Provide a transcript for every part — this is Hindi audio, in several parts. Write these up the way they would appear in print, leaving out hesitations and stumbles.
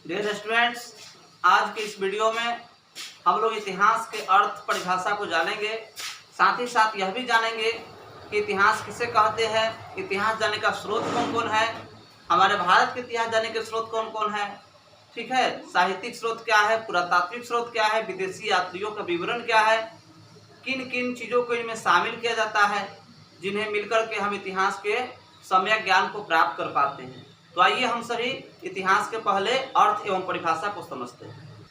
डियर स्टूडेंट्स, आज के इस वीडियो में हम लोग इतिहास के अर्थ परिभाषा को जानेंगे। साथ ही साथ यह भी जानेंगे कि इतिहास किसे कहते हैं, इतिहास जानने का स्रोत कौन कौन है, हमारे भारत के इतिहास जानने के स्रोत कौन कौन है, ठीक है, साहित्यिक स्रोत क्या है, पुरातात्विक स्रोत क्या है, विदेशी यात्रियों का विवरण क्या है, किन किन चीज़ों को इनमें शामिल किया जाता है जिन्हें मिलकर के हम इतिहास के सम्यक ज्ञान को प्राप्त कर पाते हैं। तो आइए हम सभी इतिहास के पहले अर्थ एवं परिभाषा को समझते हैं।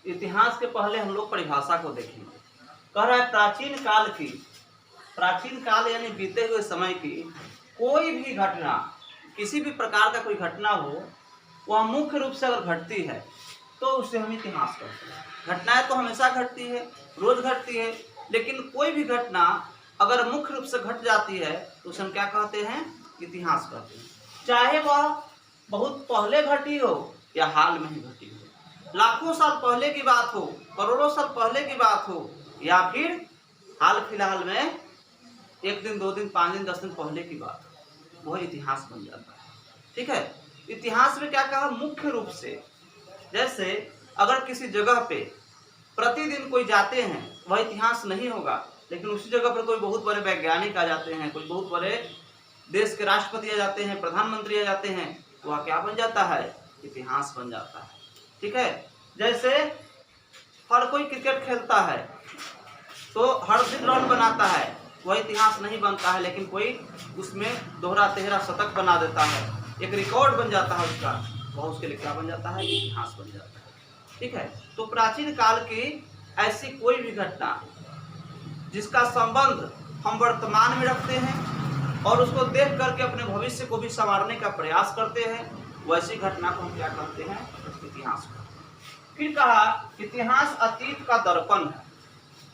इतिहास के पहले हम लोग परिभाषा को देखेंगे। कह रहा है प्राचीन काल यानी बीते हुए समय की कोई भी घटना, किसी भी प्रकार का कोई घटना हो, वह मुख्य रूप से अगर घटती है तो उसे हम इतिहास कहते हैं। घटनाएं तो हमेशा घटती है, रोज घटती है, लेकिन कोई भी घटना अगर मुख्य रूप से घट जाती है तो उसे हम क्या कहते हैं, इतिहास कहते हैं। चाहे वह बहुत पहले घटी हो या हाल में ही घटी हो, लाखों साल पहले की बात हो, करोड़ों साल पहले की बात हो, या फिर हाल फिलहाल में 1 दिन 2 दिन 5 दिन 10 दिन पहले की बात हो, वह इतिहास बन जाता है। ठीक है, इतिहास में क्या कहा, मुख्य रूप से। जैसे अगर किसी जगह पे प्रतिदिन कोई जाते हैं, वह इतिहास नहीं होगा, लेकिन उसी जगह पर कोई बहुत बड़े वैज्ञानिक आ जाते हैं, कोई बहुत बड़े देश के राष्ट्रपति आ जाते हैं, प्रधानमंत्री आ जाते हैं, तो वह क्या बन जाता है, इतिहास बन जाता है। ठीक है, जैसे हर कोई क्रिकेट खेलता है तो हर दिन रन बनाता है, वह इतिहास नहीं बनता है, लेकिन कोई उसमें दोहरा तेहरा शतक बना देता है, एक रिकॉर्ड बन जाता है उसका, वह उसके लिए क्या बन जाता है, इतिहास बन जाता है। ठीक है, तो प्राचीन काल की ऐसी कोई भी घटना जिसका संबंध हम वर्तमान में रखते हैं और उसको देख करके अपने भविष्य को भी संवारने का प्रयास करते हैं, वैसी घटना को हम क्या कहते हैं, इतिहास। फिर कहा इतिहास अतीत का दर्पण है।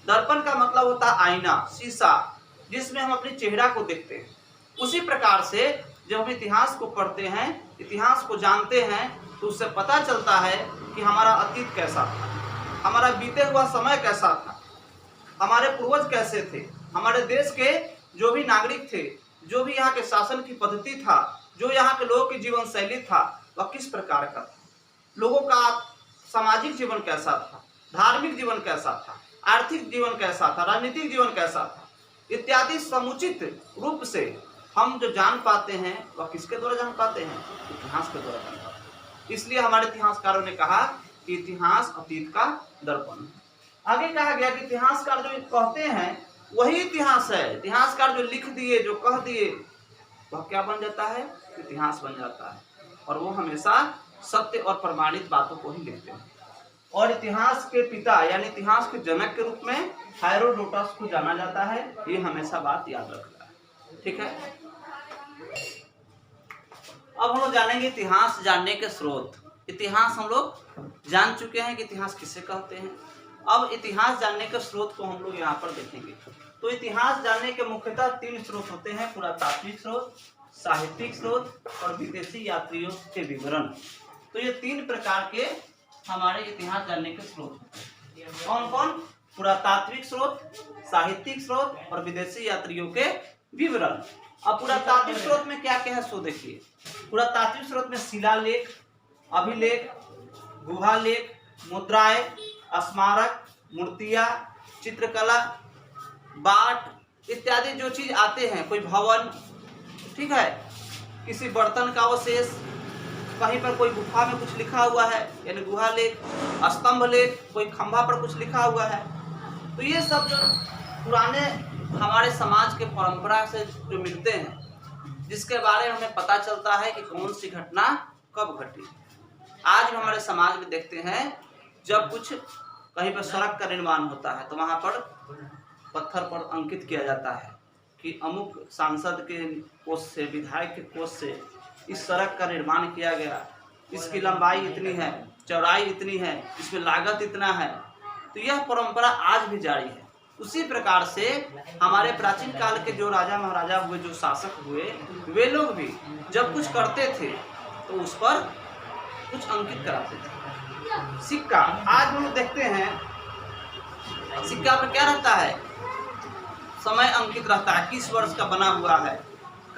दर्पण का मतलब होता है आईना, शीशा, जिसमें हम अपने चेहरा को देखते हैं। उसी प्रकार से जब हम इतिहास को पढ़ते हैं, इतिहास को जानते हैं, तो उससे पता चलता है कि हमारा अतीत कैसा था, हमारा बीते हुआ समय कैसा था, हमारे पूर्वज कैसे थे, हमारे देश के जो भी नागरिक थे, जो भी यहाँ के शासन की पद्धति था, जो यहाँ के लोगों की जीवन शैली था, वह किस प्रकार का था, लोगों का सामाजिक जीवन कैसा था, धार्मिक जीवन कैसा था, आर्थिक जीवन कैसा था, राजनीतिक जीवन कैसा था, इत्यादि समुचित रूप से हम जो जान पाते हैं वह किसके द्वारा जान पाते हैं, इतिहास के द्वारा जान पाते हैं। इसलिए हमारे इतिहासकारों ने कहा कि इतिहास अतीत का दर्पण है। आगे कहा गया कि इतिहासकार जो कहते हैं वही इतिहास है। इतिहासकार जो लिख दिए, जो कह दिए, वह क्या बन जाता है, इतिहास बन जाता है, और वो हमेशा सत्य और प्रमाणित बातों को ही लिखते हैं। और इतिहास के पिता यानी इतिहास के जनक के रूप में हेरोडोटस को जाना जाता है, ये हमेशा बात याद रखना है। ठीक है, अब हम लोग जानेंगे इतिहास जानने के स्रोत। इतिहास हम लोग जान चुके हैं कि इतिहास किसे कहते हैं। अब इतिहास जानने के स्रोत को हम लोग यहाँ पर देखेंगे। तो इतिहास जानने के मुख्यतः 3 स्रोत होते हैं, पुरातात्विक स्रोत, साहित्यिक स्रोत और विदेशी यात्रियों के विवरण। तो ये 3 प्रकार के हमारे इतिहास जानने के स्रोत होते हैं। कौन कौन, पुरातात्विक स्रोत, साहित्यिक स्रोत और विदेशी यात्रियों के विवरण। अब पुरातात्विक स्रोत में क्या क्या है सो देखिए। पुरातात्विक स्रोत में शिलालेख, अभिलेख, गुहालेख, मुद्राएं, स्मारक, मूर्तियां, चित्रकला, बाट इत्यादि जो चीज आते हैं, कोई भवन, ठीक है, किसी बर्तन का अवशेष, कहीं पर कोई गुफा में कुछ लिखा हुआ है यानी गुहा लेख, स्तंभ लेख, कोई खंभा पर कुछ लिखा हुआ है। तो ये सब जो पुराने हमारे समाज के परंपरा से जो मिलते हैं, जिसके बारे में हमें पता चलता है कि कौन सी घटना कब घटी। आज हम हमारे समाज में देखते हैं, जब कुछ कहीं पर सड़क का निर्माण होता है तो वहाँ पर पत्थर पर अंकित किया जाता है कि अमुक सांसद के कोष से, विधायक के कोष से इस सड़क का निर्माण किया गया, इसकी लंबाई इतनी है, चौड़ाई इतनी है, इसमें लागत इतना है। तो यह परंपरा आज भी जारी है। उसी प्रकार से हमारे प्राचीन काल के जो राजा महाराजा हुए, जो शासक हुए, वे लोग भी जब कुछ करते थे तो उस पर कुछ अंकित कराते थे। सिक्का आज हम लोग देखते हैं, सिक्का पर क्या रहता है, समय अंकित रहता है, किस वर्ष का बना हुआ है,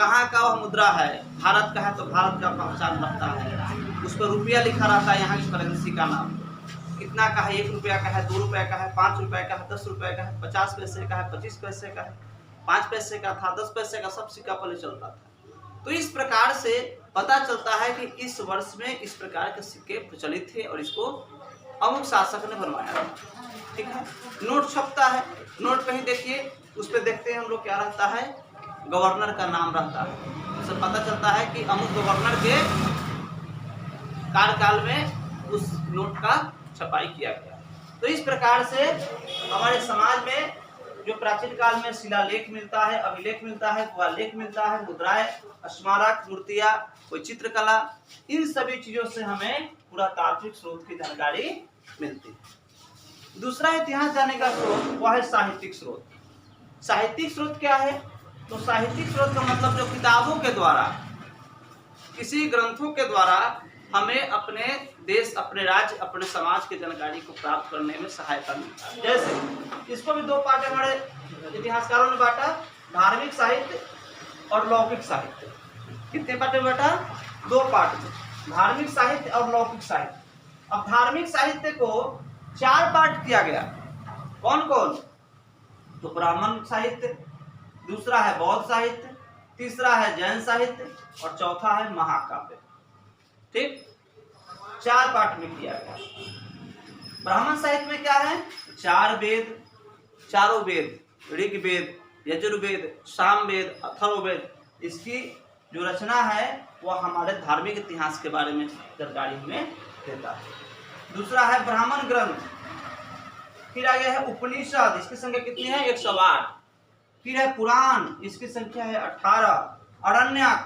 कहाँ का वह मुद्रा है, भारत का है तो भारत का पहचान रखता है, उस पर रुपया लिखा रहता है, यहाँ की करेंसी का नाम, कितना का है, 1 रुपया का है, 2 रुपये का है, 5 रुपये का है, 10 रुपये का है, 50 पैसे का है, 25 पैसे का है, 5 पैसे का था, 10 पैसे का, सब सिक्का पहले चलता था। तो इस प्रकार से पता चलता है कि इस वर्ष में इस प्रकार के सिक्के प्रचलित थे और इसको अमुक शासक ने बनवाया था। ठीक है, नोट छपता है, नोट पे ही देखिए, उस पर देखते हैं हम लोग क्या रहता है, गवर्नर का नाम रहता है। उससे पता चलता है कि अमुक गवर्नर के कार्यकाल में उस नोट का छपाई किया गया। तो इस प्रकार से हमारे समाज में जो प्राचीन काल में शिलालेख मिलता है, अभिलेख मिलता है, लेख मिलता है, मुद्राएं, स्मारक, मूर्तियां, कोई चित्रकला, इन सभी चीजों से हमें पुरातात्विक स्रोत की जानकारी मिलती है। दूसरा इतिहास जानने का स्रोत वह है साहित्यिक स्रोत। साहित्यिक स्रोत क्या है? तो साहित्यिक स्रोत का मतलब जो किताबों के द्वारा, किसी ग्रंथों के द्वारा हमें अपने देश, अपने राज्य, अपने समाज की जानकारी को प्राप्त करने में सहायता मिलता है। जैसे इसको भी 2 पार्ट हमारे इतिहासकारों ने बांटा, धार्मिक साहित्य और लौकिक साहित्य। कितने पार्ट में बांटा? 2 पार्ट में, धार्मिक साहित्य और लौकिक साहित्य। अब धार्मिक साहित्य को 4 पार्ट किया गया। कौन कौन? तो ब्राह्मण साहित्य, दूसरा है बौद्ध साहित्य, तीसरा है जैन साहित्य और चौथा है महाकाव्य। ठीक, 4 पार्ट में किया गया। ब्राह्मण साहित्य में क्या है? 4 वेद, चारों वेद, ऋग्वेद, यजुर्वेद, सामवेद, अथर्ववेद, इसकी जो रचना है वह हमारे धार्मिक इतिहास के बारे में जानकारी हमें देता है। दूसरा है ब्राह्मण ग्रंथ, फिर आगे है उपनिषद, इसकी संख्या कितनी है? 108। फिर है पुराण, इसकी संख्या है 18। अरण्यक,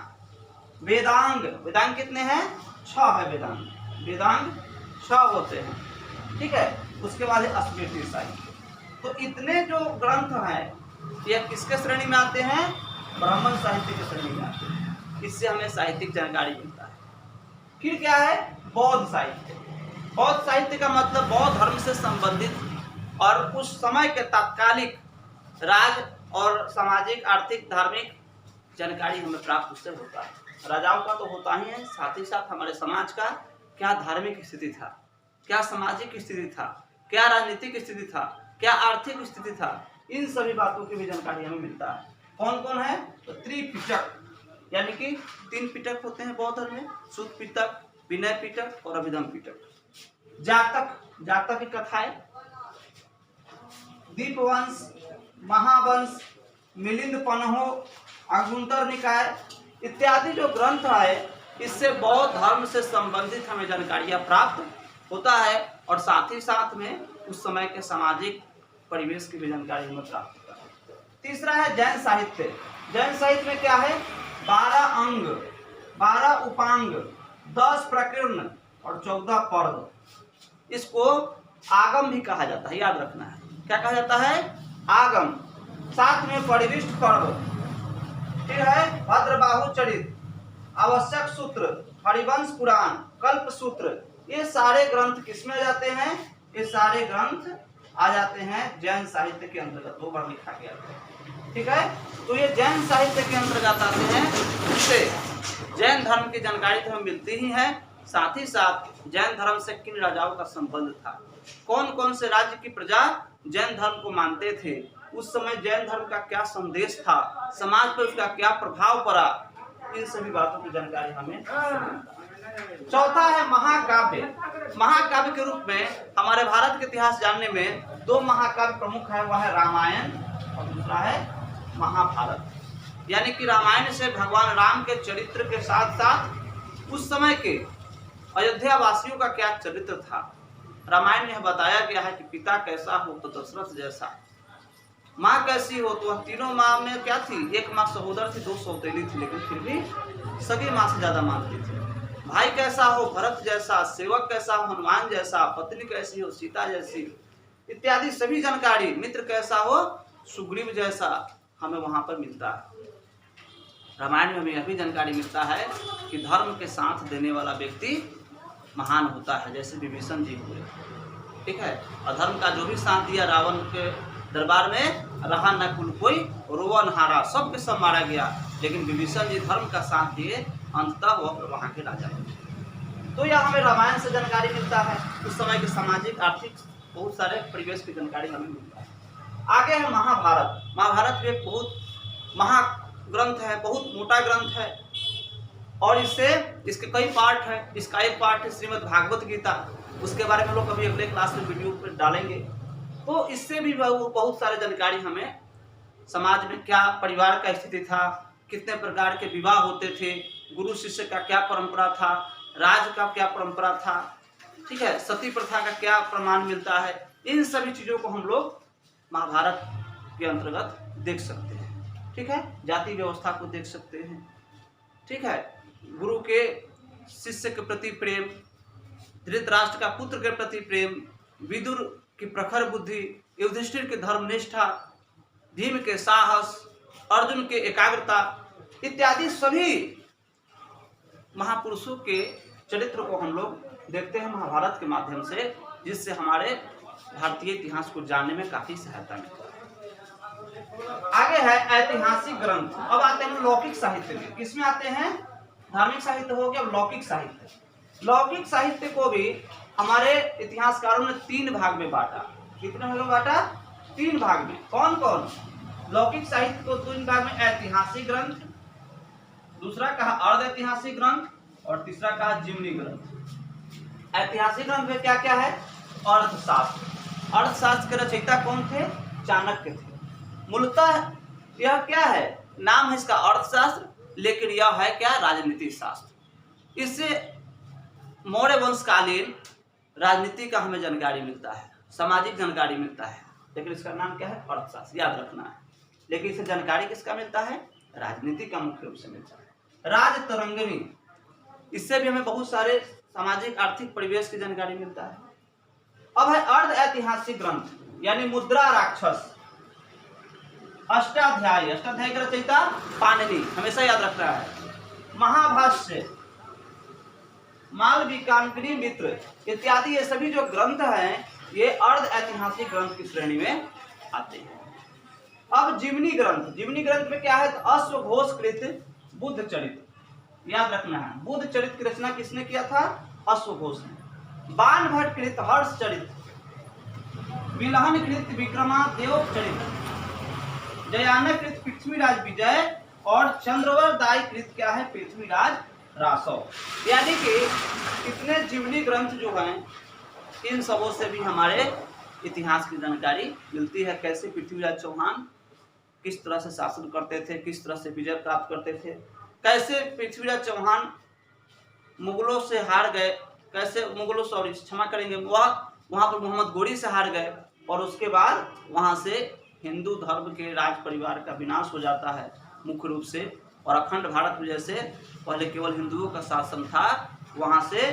वेदांग, वेदांग कितने हैं? 6 है वेदांग, वेदांग 6 होते हैं। ठीक है, उसके बाद है स्मृति साहित्य। तो इतने जो ग्रंथ हैं ये किसके श्रेणी में आते हैं? ब्राह्मण साहित्य के श्रेणी में आते हैं। इससे हमें साहित्यिक जानकारी मिलता है। फिर क्या है? बौद्ध साहित्य। बौद्ध साहित्य का मतलब बौद्ध धर्म से संबंधित और उस समय के तात्कालिक राज और सामाजिक, आर्थिक, धार्मिक जानकारी हमें प्राप्त उससे होता है। राजाओं का तो होता ही है, साथ ही साथ हमारे समाज का क्या धार्मिक स्थिति था, क्या सामाजिक स्थिति था, क्या राजनीतिक स्थिति था, क्या आर्थिक स्थिति था, इन सभी बातों की भी जानकारी हमें मिलता है। कौन कौन है? तो त्रिपिटक, यानी कि 3 पिटक होते हैं बौद्ध धर्म में, सुत्त पिटक, विनय पिटक और अभिधम पिटक। जातक, जातक की कथाएं, दीपवंश, महावंश, मिलिंद पन्हो, अगुंतर निकाय इत्यादि जो ग्रंथ है, इससे बौद्ध धर्म से संबंधित हमें जानकारियां प्राप्त होता है और साथ ही साथ में उस समय के सामाजिक परिवेश की भी जानकारी हमें प्राप्त होता है। तीसरा है जैन साहित्य। जैन साहित्य में क्या है? 12 अंग, 12 उपांग, 10 प्रकीर्ण और 14 पर्व। इसको आगम भी कहा जाता है, याद रखना है। क्या कहा जाता है? आगम। साथ में परिविष्ट पर्व, फिर है भद्रबाहु चरित, आवश्यक सूत्र, हरिवंश पुराण, कल्प सूत्र। ये सारे ग्रंथ किसमें जाते हैं? ये सारे ग्रंथ आ जाते हैं जैन साहित्य के अंतर्गत। 2 बार लिखा गया है। ठीक है, तो ये जैन साहित्य के अंतर्गत आते हैं। इससे जैन धर्म की जानकारी तो हमें मिलती ही है, साथ ही साथ जैन धर्म से किन राजाओं का संबंध था, कौन कौन से राज्य की प्रजा जैन धर्म को मानते थे, उस समय जैन धर्म का क्या संदेश था, समाज पर उसका क्या प्रभाव पड़ा, इन सभी बातों की जानकारी हमें। चौथा है महाकाव्य। महाकाव्य के रूप में हमारे भारत के इतिहास जानने में 2 महाकाव्य प्रमुख है, वह है रामायण और दूसरा है महाभारत। यानी कि रामायण से भगवान राम के चरित्र के साथ साथ उस समय के अयोध्या वासियों का क्या चरित्र था। रामायण में बताया गया है कि पिता कैसा हो तो दशरथ जैसा, माँ कैसी हो तो वह तीनों माँ में क्या थी, 1 माँ सहोदर थी, 2 सौतेली थी, लेकिन फिर भी सगी माँ से ज्यादा मानती थी। भाई कैसा हो, भरत जैसा, सेवक कैसा हो, हनुमान जैसा, पत्नी कैसी हो, सीता जैसी, इत्यादि सभी जानकारी, मित्र कैसा हो, सुग्रीव जैसा हमें वहां पर मिलता है। रामायण में हमें यह भी जानकारी मिलता है कि धर्म के साथ देने वाला व्यक्ति महान होता है, जैसे विभीषण जी हुए। ठीक है, अधर्म का जो भी साथ दिया, रावण के दरबार में रहा न कुल कोई, रोवन हारा, सबके सब मारा गया, लेकिन विभीषण जी धर्म का साथ दिए, अंततः वह वहाँ के राजा बने। तो यह हमें रामायण से जानकारी मिलता है, उस समय के सामाजिक आर्थिक बहुत सारे परिवेश की जानकारी हमें मिलता है। आगे है महाभारत। महाभारत भी एक बहुत महाग्रंथ है, बहुत मोटा ग्रंथ है और इसके कई पार्ट हैं। इसका एक पार्ट है श्रीमद् भागवत गीता, उसके बारे में लोग अभी अगले क्लास में वीडियो पर डालेंगे। तो इससे भी बहुत सारे जानकारी हमें समाज में क्या परिवार का स्थिति था, कितने प्रकार के विवाह होते थे, गुरु शिष्य का क्या परंपरा था, राज का क्या परंपरा था, ठीक है, सती प्रथा का क्या प्रमाण मिलता है, इन सभी चीज़ों को हम लोग महाभारत के अंतर्गत देख सकते हैं। ठीक है, जाति व्यवस्था को देख सकते हैं। ठीक है, गुरु के शिष्य के प्रति प्रेम, धृतराष्ट्र का पुत्र के प्रति प्रेम, विदुर की प्रखर बुद्धि, युधिष्ठिर की धर्मनिष्ठा, भीम के साहस, अर्जुन के एकाग्रता इत्यादि सभी महापुरुषों के चरित्र को हम लोग देखते हैं महाभारत के माध्यम से, जिससे हमारे भारतीय इतिहास को जानने में काफी सहायता मिलती है। आगे है ऐतिहासिक ग्रंथ। अब आते हैं लौकिक साहित्य में। किसमें आते हैं? धार्मिक साहित्य हो गया, लौकिक साहित्य। लौकिक साहित्य को भी हमारे इतिहासकारों ने 3 भाग में बांटा। कितने भाग में बांटा? 3 भाग में। कौन कौन? लौकिक साहित्य को 3 भाग में, ऐतिहासिक ग्रंथ, दूसरा कहा अर्ध ऐतिहासिक ग्रंथ और तीसरा कहा जीवनी ग्रंथ। ऐतिहासिक ग्रंथ में क्या क्या है? अर्थशास्त्र। अर्थशास्त्र के रचयिता कौन थे? चाणक्य थे। मूलतः यह क्या है? नाम है इसका अर्थशास्त्र, लेकिन यह है क्या? राजनीति शास्त्र। इससे मौर्य वंशकालीन राजनीति का हमें जानकारी मिलता है, सामाजिक जानकारी मिलता है, लेकिन इसका नाम क्या है? अर्थशास्त्र। याद रखना है। लेकिन इससे जानकारी किसका मिलता है? राजनीति का मुख्य रूप से मिलता है। राजतरंगिणी, इससे भी हमें बहुत सारे सामाजिक आर्थिक परिवेश की जानकारी मिलता है। अब है अर्ध ऐतिहासिक ग्रंथ, यानी मुद्रा राक्षस, अष्टाध्यायी। अष्टाध्यायी का रचयिता पाणिनि, हमेशा याद रखना है। महाभाष्य, मालविकाग्नि मित्र इत्यादि, ये सभी जो ग्रंथ हैं ये अर्ध ऐतिहासिक ग्रंथ की श्रेणी में आते हैं। अब जीवनी ग्रंथ। जीवनी ग्रंथ में क्या है? तो अश्वघोषकृत बुद्ध चरित्र, याद रखना है। बुद्ध चरित्र की रचना किसने किया था? अश्वघोष ने। बाणभट्टकृत हर्ष चरित्र, विलहनकृत विक्रमादेव चरित्र, जयानकृत पृथ्वीराज विजय और चंद्रवरदायीकृत क्या है? पृथ्वीराज रासव। यानी कि इतने जीवनी ग्रंथ जो हैं, इन सबों से भी हमारे इतिहास की जानकारी मिलती है। कैसे पृथ्वीराज चौहान किस तरह से शासन करते थे, किस तरह से विजय प्राप्त करते थे, कैसे पृथ्वीराज चौहान मुगलों से हार गए, कैसे मुगलों क्षमा करेंगे, वहाँ पर मोहम्मद गोरी से हार गए और उसके बाद वहाँ से हिंदू धर्म के राज परिवार का विनाश हो जाता है मुख्य रूप से। और अखंड भारत में जैसे पहले केवल हिंदुओं का शासन था, वहाँ से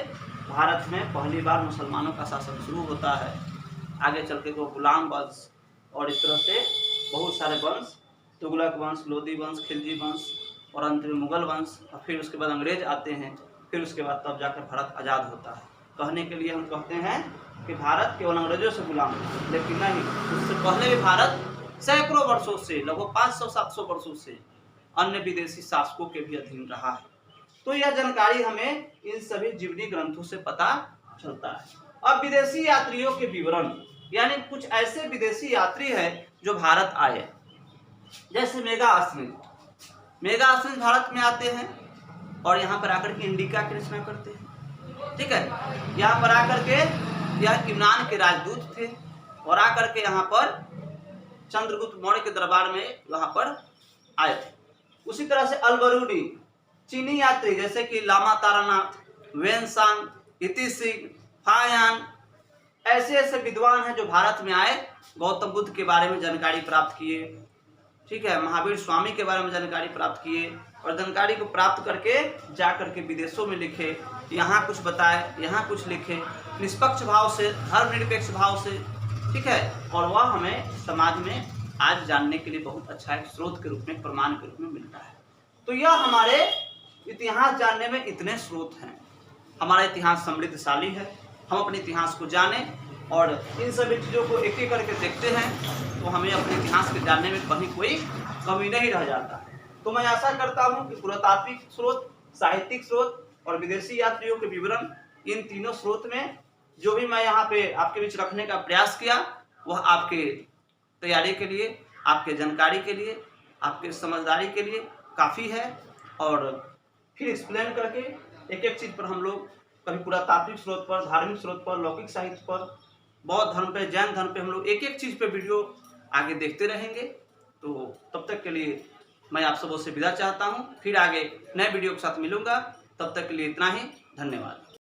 भारत में पहली बार मुसलमानों का शासन शुरू होता है। आगे चल के तो गुलाम वंश और इस तरह से बहुत सारे वंश, तुगलक वंश, लोदी वंश, खिलजी वंश और अंत में मुगल वंश, और फिर उसके बाद अंग्रेज आते हैं। फिर उसके बाद तब जाकर भारत आज़ाद होता है। कहने के लिए हम कहते हैं कि भारत केवल अंग्रेजों से गुलाम है, लेकिन नहीं, उससे पहले भी भारत सैकड़ों वर्षों से, लगभग 500-700 वर्षों से अन्य विदेशी शासकों के भी अधीन रहा है। तो यह जानकारी हमें इन सभी जीवनी ग्रंथों से पता चलता है। अब विदेशी यात्रियों के विवरण, यानी कुछ ऐसे विदेशी यात्री हैं जो भारत आए, जैसे मेगा आश्रय भारत में आते हैं और यहाँ पर आकर के इंडिका की रचना करते हैं। ठीक है, यहाँ पर आकर के यह यूनान के राजदूत थे और आकर के यहाँ पर चंद्रगुप्त मौर्य के दरबार में वहाँ पर आए थे। उसी तरह से अलबरूनी चीनी यात्री जैसे कि लामा तारानाथ, वेनसांग, इति सिंह, फायान, ऐसे विद्वान हैं जो भारत में आए, गौतम बुद्ध के बारे में जानकारी प्राप्त किए। ठीक है, महावीर स्वामी के बारे में जानकारी प्राप्त किए और जानकारी को प्राप्त करके जा करके विदेशों में लिखे, यहाँ कुछ बताए, यहाँ कुछ लिखे, निष्पक्ष भाव से, धर्मनिरपेक्ष भाव से। ठीक है, और वह हमें समाज में आज जानने के लिए बहुत अच्छा एक स्रोत के रूप में, प्रमाण के रूप में मिलता है। तो यह हमारे इतिहास जानने में इतने स्रोत हैं। हमारा इतिहास समृद्धशाली है। हम अपने इतिहास को जानें और इन सभी चीज़ों को एक एक करके देखते हैं तो हमें अपने इतिहास के जानने में कहीं कोई कमी नहीं रह जाता है। तो मैं आशा करता हूँ कि पुरातात्विक स्रोत, साहित्यिक स्रोत और विदेशी यात्रियों के विवरण, इन तीनों स्रोत में जो भी मैं यहाँ पे आपके बीच रखने का प्रयास किया वह आपके तैयारी के लिए, आपके जानकारी के लिए, आपके समझदारी के लिए काफ़ी है। और फिर एक्सप्लेन करके एक एक चीज़ पर हम लोग कभी पुरातात्विक स्रोत पर, धार्मिक स्रोत पर, लौकिक साहित्य पर, बौद्ध धर्म पे, जैन धर्म पे हम लोग एक एक चीज़ पे वीडियो आगे देखते रहेंगे। तो तब तक के लिए मैं आप सबों से विदा चाहता हूँ। फिर आगे नए वीडियो के साथ मिलूंगा। तब तक के लिए इतना ही। धन्यवाद।